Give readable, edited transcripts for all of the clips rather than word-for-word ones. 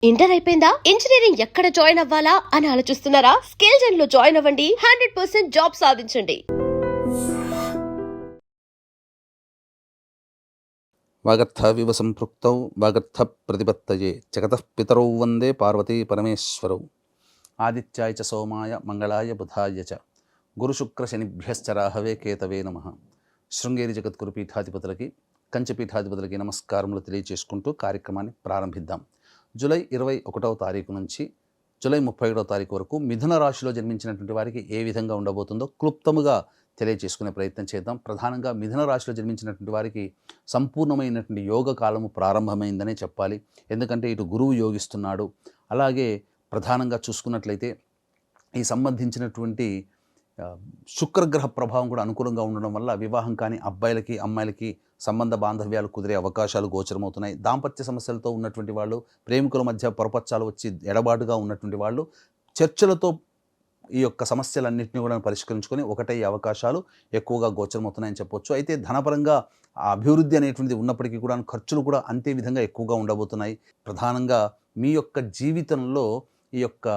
Inter అయిపోయిందా? Engineering ఎక్కడ join అవ్వాలా అని ఆలోచిస్తున్నారా? స్కిల్ జెన్ లో జాయిన్ అవ్వండి. 100% జాబ్ సాధించండి. వాగర్థవివ సంపృక్తౌ వాగర్థ ప్రతిపత్తయే జగతః పితరౌ వందే పార్వతీ పరమేశ్వరౌ. ఆదిత్యాయ చ సోమాయ మంగళాయ బుధాయ చ గురుశుక్ర శనిభ్యశ్చ రాహవే కేతవే నమః. శృంగేరి జగద్గురు పీఠాధిపతులకి కంచి పీఠాధిపతులకి నమస్కారములు తెలియజేసుకుంటూ కార్యక్రమాన్ని ప్రారంభిద్దాం. జూలై 21వ తారీఖు నుంచి జూలై 31వ తారీఖు వరకు మిథున రాశిలో జన్మించినటువంటి వారికి ఏ విధంగా ఉండబోతుందో క్లుప్తముగా తెలియజేసుకునే ప్రయత్నం చేద్దాం. ప్రధానంగా మిథున రాశిలో జన్మించినటువంటి వారికి సంపూర్ణమైనటువంటి యోగ కాలము ప్రారంభమైందనే చెప్పాలి. ఎందుకంటే ఇటు గురువు యోగిస్తున్నాడు. అలాగే ప్రధానంగా చూసుకున్నట్లయితే ఈ సంబంధించినటువంటి శుక్రగ్రహ ప్రభావం కూడా అనుకూలంగా ఉండడం వల్ల వివాహం కాని అబ్బాయిలకి అమ్మాయిలకి సంబంధ బాంధవ్యాలు కుదిరే అవకాశాలు గోచరమవుతున్నాయి. దాంపత్య సమస్యలతో ఉన్నటువంటి వాళ్ళు, ప్రేమికుల మధ్య పొరపచ్చాలు వచ్చి ఎడబాటుగా ఉన్నటువంటి వాళ్ళు చర్చలతో ఈ యొక్క సమస్యలన్నింటినీ కూడా పరిష్కరించుకొని ఒకటయ్యే అవకాశాలు ఎక్కువగా గోచరమవుతున్నాయని చెప్పొచ్చు. అయితే ధనపరంగా ఆ అభివృద్ధి అనేటువంటిది ఉన్నప్పటికీ కూడా ఖర్చులు కూడా అంతే విధంగా ఎక్కువగా ఉండబోతున్నాయి. ప్రధానంగా మీ యొక్క జీవితంలో ఈ యొక్క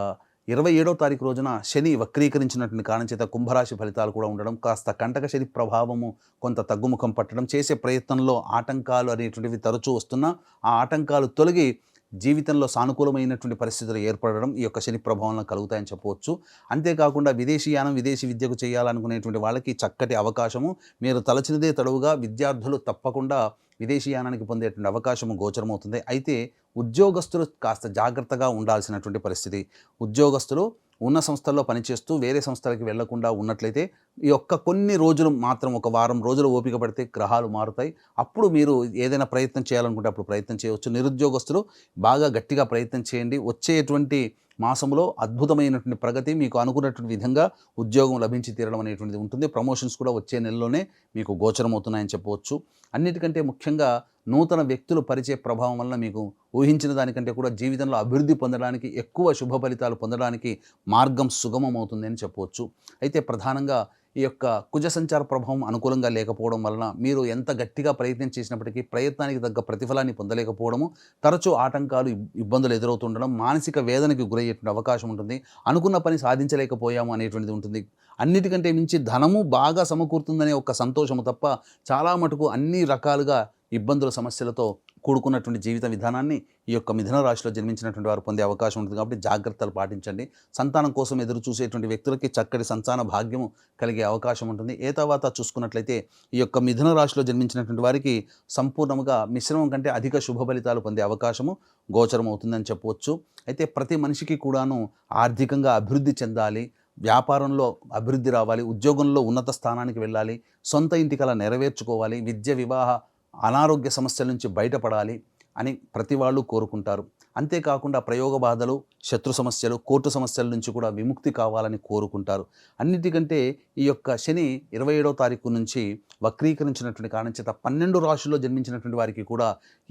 27వ తారీఖు రోజున శని వక్రీకరించినటువంటి కారణం చేత కుంభరాశి ఫలితాలు కూడా ఉండడం, కాస్త కంటక శని ప్రభావము కొంత తగ్గుముఖం పట్టడం, చేసే ప్రయత్నంలో ఆటంకాలు అనేటువంటివి తరచూ వస్తున్నా ఆ ఆటంకాలు తొలగి జీవితంలో సానుకూలమైనటువంటి పరిస్థితులు ఏర్పడడం ఈ యొక్క శని ప్రభావంలో కలుగుతాయని చెప్పవచ్చు. అంతేకాకుండా విదేశీయానం, విదేశీ విద్యకు చేయాలనుకునేటువంటి వాళ్ళకి చక్కటి అవకాశము, మీరు తలచినదే తడవుగా విద్యార్థులు తప్పకుండా విదేశీయానానికి పొందేటువంటి అవకాశము గోచరమవుతుంది. అయితే ఉద్యోగస్తులు కాస్త జాగ్రత్తగా ఉండాల్సినటువంటి పరిస్థితి. ఉద్యోగస్తులు ఉన్న సంస్థల్లో పనిచేస్తూ వేరే సంస్థలకి వెళ్లకుండా ఉన్నట్లయితే ఈ యొక్క కొన్ని రోజులు మాత్రం, ఒక వారం రోజులు ఓపిక పడితే గ్రహాలు మారుతాయి. అప్పుడు మీరు ఏదైనా ప్రయత్నం చేయాలనుకుంటే అప్పుడు ప్రయత్నం చేయవచ్చు. నిరుద్యోగస్తులు బాగా గట్టిగా ప్రయత్నం చేయండి. వచ్చేటువంటి మాసంలో అద్భుతమైనటువంటి ప్రగతి, మీకు అనుకున్నటువంటి విధంగా ఉద్యోగం లభించి తీరడం అనేటువంటిది ఉంటుంది. ప్రమోషన్స్ కూడా వచ్చే నెలలోనే మీకు గోచరమవుతున్నాయని చెప్పవచ్చు. అన్నిటికంటే ముఖ్యంగా నూతన వ్యక్తులు పరిచయ ప్రభావం వల్ల మీకు ఊహించిన దానికంటే కూడా జీవితంలో అభివృద్ధి పొందడానికి, ఎక్కువ శుభ ఫలితాలు పొందడానికి మార్గం సుగమం అవుతుంది అని చెప్పవచ్చు. అయితే ప్రధానంగా ఈ యొక్క కుజ సంచార ప్రభావం అనుకూలంగా లేకపోవడం వలన మీరు ఎంత గట్టిగా ప్రయత్నం చేసినప్పటికీ ప్రయత్నానికి తగ్గ ప్రతిఫలాన్ని పొందలేకపోవడము, తరచూ ఆటంకాలు, ఇబ్బందులు ఎదురవుతుండడం, మానసిక వేదనకి గురయ్యేటువంటి అవకాశం ఉంటుంది. అనుకున్న పని సాధించలేకపోయాము అనేటువంటిది ఉంటుంది. అన్నిటికంటే మించి ధనము బాగా సమకూరుతుందనే ఒక సంతోషము తప్ప చాలా మటుకు అన్ని రకాలుగా ఇబ్బందుల, సమస్యలతో కూడుకున్నటువంటి జీవిత విధానాన్ని ఈ యొక్క మిథున రాశిలో జన్మించినటువంటి వారు పొందే అవకాశం ఉంటుంది. కాబట్టి జాగ్రత్తలు పాటించండి. సంతానం కోసం ఎదురు చూసేటువంటి వ్యక్తులకి చక్కటి సంతాన భాగ్యము కలిగే అవకాశం ఉంటుంది. తర్వాత చూసుకున్నట్లయితే ఈ యొక్క మిథున రాశిలో జన్మించినటువంటి వారికి సంపూర్ణంగా మిశ్రమం కంటే అధిక శుభ ఫలితాలు పొందే అవకాశము గోచరం అవుతుందని చెప్పవచ్చు. అయితే ప్రతి మనిషికి కూడాను ఆర్థికంగా అభివృద్ధి చెందాలి, వ్యాపారంలో అభివృద్ధి రావాలి, ఉద్యోగంలో ఉన్నత స్థానానికి వెళ్ళాలి, సొంత ఇంటికల నెరవేర్చుకోవాలి, విద్య, వివాహ, అనారోగ్య సమస్యల నుంచి బయటపడాలి అని ప్రతి వాళ్ళు కోరుకుంటారు. అంతేకాకుండా ప్రయోగ బాధలు, శత్రు సమస్యలు, కోర్టు సమస్యల నుంచి కూడా విముక్తి కావాలని కోరుకుంటారు. అన్నిటికంటే ఈ యొక్క శని 27వ తారీఖు నుంచి వక్రీకరించినటువంటి కారణం చేత 12 రాశుల్లో జన్మించినటువంటి వారికి కూడా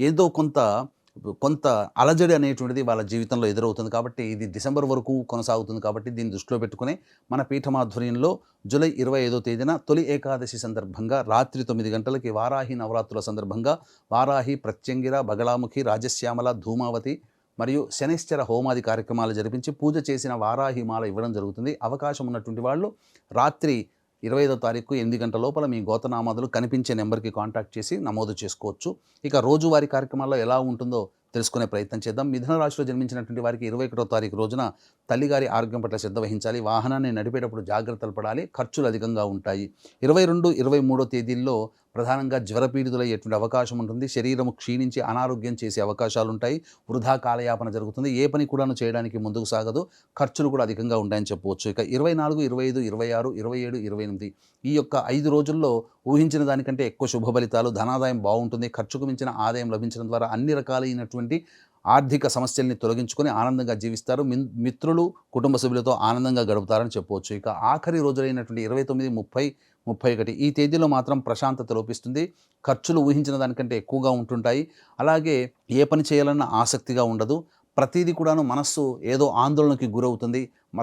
ఏదో కొంత అలజడి అనేటువంటిది వాళ్ళ జీవితంలో ఎదురవుతుంది. కాబట్టి ఇది డిసెంబర్ వరకు కొనసాగుతుంది. కాబట్టి దీన్ని దృష్టిలో పెట్టుకుని మన పీఠమాధ్వర్యంలో జూలై 25వ తేదీన తొలి ఏకాదశి సందర్భంగా రాత్రి 9 గంటలకి వారాహి నవరాత్రుల సందర్భంగా వారాహి, ప్రత్యంగిర, బగళాముఖి, రాజశ్యామల, ధూమావతి మరియు శనిశ్చర హోమాది కార్యక్రమాలు జరిపించి పూజ చేసిన వారాహి మాల ఇవ్వడం జరుగుతుంది. అవకాశం ఉన్నటువంటి వాళ్ళు రాత్రి 25వ తారీఖు 8 గంటల లోపల మీ గోతనామాదులు కనిపించే నెంబర్కి కాంటాక్ట్ చేసి నమోదు చేసుకోవచ్చు. ఇక రోజువారీ కార్యక్రమాల్లో ఎలా ఉంటుందో తెలుసుకునే ప్రయత్నం చేద్దాం. మిథున రాశిలో జన్మించినటువంటి వారికి 21వ తారీఖు రోజున తల్లిగారి ఆరోగ్యం పట్ల శ్రద్ధ వహించాలి. వాహనాన్ని నడిపేటప్పుడు జాగ్రత్తలు పడాలి. ఖర్చులు అధికంగా ఉంటాయి. 22, 23వ తేదీల్లో ప్రధానంగా జ్వరపీడితులయ్యేటువంటి అవకాశం ఉంటుంది. శరీరము క్షీణించి అనారోగ్యం చేసే అవకాశాలు ఉంటాయి. వృధా కాలయాపన జరుగుతుంది. ఏ పని కూడాను చేయడానికి ముందుకు సాగదు. ఖర్చులు కూడా అధికంగా ఉంటాయని చెప్పవచ్చు. ఇక 24, 25, 26, 27, 28 ఈ యొక్క 5 రోజుల్లో ఊహించిన దానికంటే ఎక్కువ శుభ ఫలితాలు, ధనాదాయం బాగుంటుంది. ఖర్చుకు మించిన ఆదాయం లభించడం ద్వారా అన్ని రకాలైనటువంటి ఆర్థిక సమస్యల్ని తొలగించుకొని ఆనందంగా జీవిస్తారు. మిత్రులు, కుటుంబ సభ్యులతో ఆనందంగా గడుపుతారని చెప్పవచ్చు. ఇక ఆఖరి రోజులైనటువంటి 29, 30, 31 ఈ తేదీలో మాత్రం ప్రశాంతత లోపిస్తుంది. ఖర్చులు ఊహించిన దానికంటే ఎక్కువగా ఉంటుంటాయి. అలాగే ఏ పని చేయాలన్న ఆసక్తిగా ఉండదు. ప్రతిదీ కూడాను మనస్సు ఏదో ఆందోళనకి గురవుతుంది.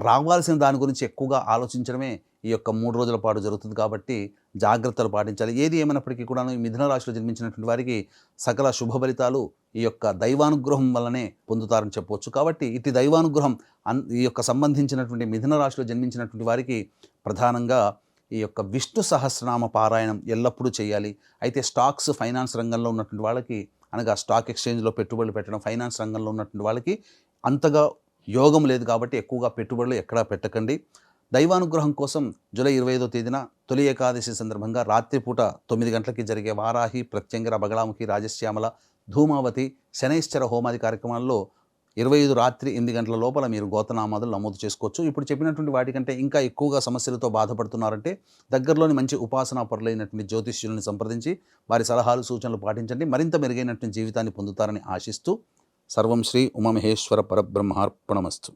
రావాల్సిన దాని గురించి ఎక్కువగా ఆలోచించడమే ఈ యొక్క 3 రోజుల పాటు జరుగుతుంది కాబట్టి జాగ్రత్తలు పాటించాలి. ఏది ఏమైనప్పటికీ కూడాను ఈ మిథున రాశిలో జన్మించినటువంటి వారికి సకల శుభ ఫలితాలు ఈ యొక్క దైవానుగ్రహం వల్లనే పొందుతారని చెప్పవచ్చు. కాబట్టి ఇటు దైవానుగ్రహం ఈ యొక్క సంబంధించినటువంటి మిథున రాశిలో జన్మించినటువంటి వారికి ప్రధానంగా ఈ యొక్క విష్ణు సహస్రనామ పారాయణం ఎల్లప్పుడూ చేయాలి. అయితే స్టాక్స్, ఫైనాన్స్ రంగంలో ఉన్నటువంటి వాళ్ళకి, అనగా స్టాక్ ఎక్స్చేంజ్లో పెట్టుబడులు పెట్టడం, ఫైనాన్స్ రంగంలో ఉన్నటువంటి వాళ్ళకి అంతగా యోగం లేదు కాబట్టి ఎక్కువగా పెట్టుబడులు ఎక్కడా పెట్టకండి. దైవానుగ్రహం కోసం జూలై 25వ తేదీన తొలి ఏకాదశి సందర్భంగా రాత్రిపూట 9 గంటలకి జరిగే వారాహి, ప్రత్యంగర, బగళాముఖి, రాజశ్యామల, ధూమావతి, శనైశ్చర హోమాది కార్యక్రమాల్లో 25 రాత్రి 8 గంటల లోపల మీరు గోత్రనామాదులు నమోదు చేసుకోవచ్చు. ఇప్పుడు చెప్పినటువంటి వాటికంటే ఇంకా ఎక్కువగా సమస్యలతో బాధపడుతున్నారంటే దగ్గరలోని మంచి ఉపాసనా పరులైనటువంటి జ్యోతిష్యులను సంప్రదించి వారి సలహాలు, సూచనలు పాటించండి. మరింత మెరుగైనటువంటి జీవితాన్ని పొందుతారని ఆశిస్తూ సర్వం శ్రీ ఉమామహేశ్వర పరబ్రహ్మార్పణమస్తు.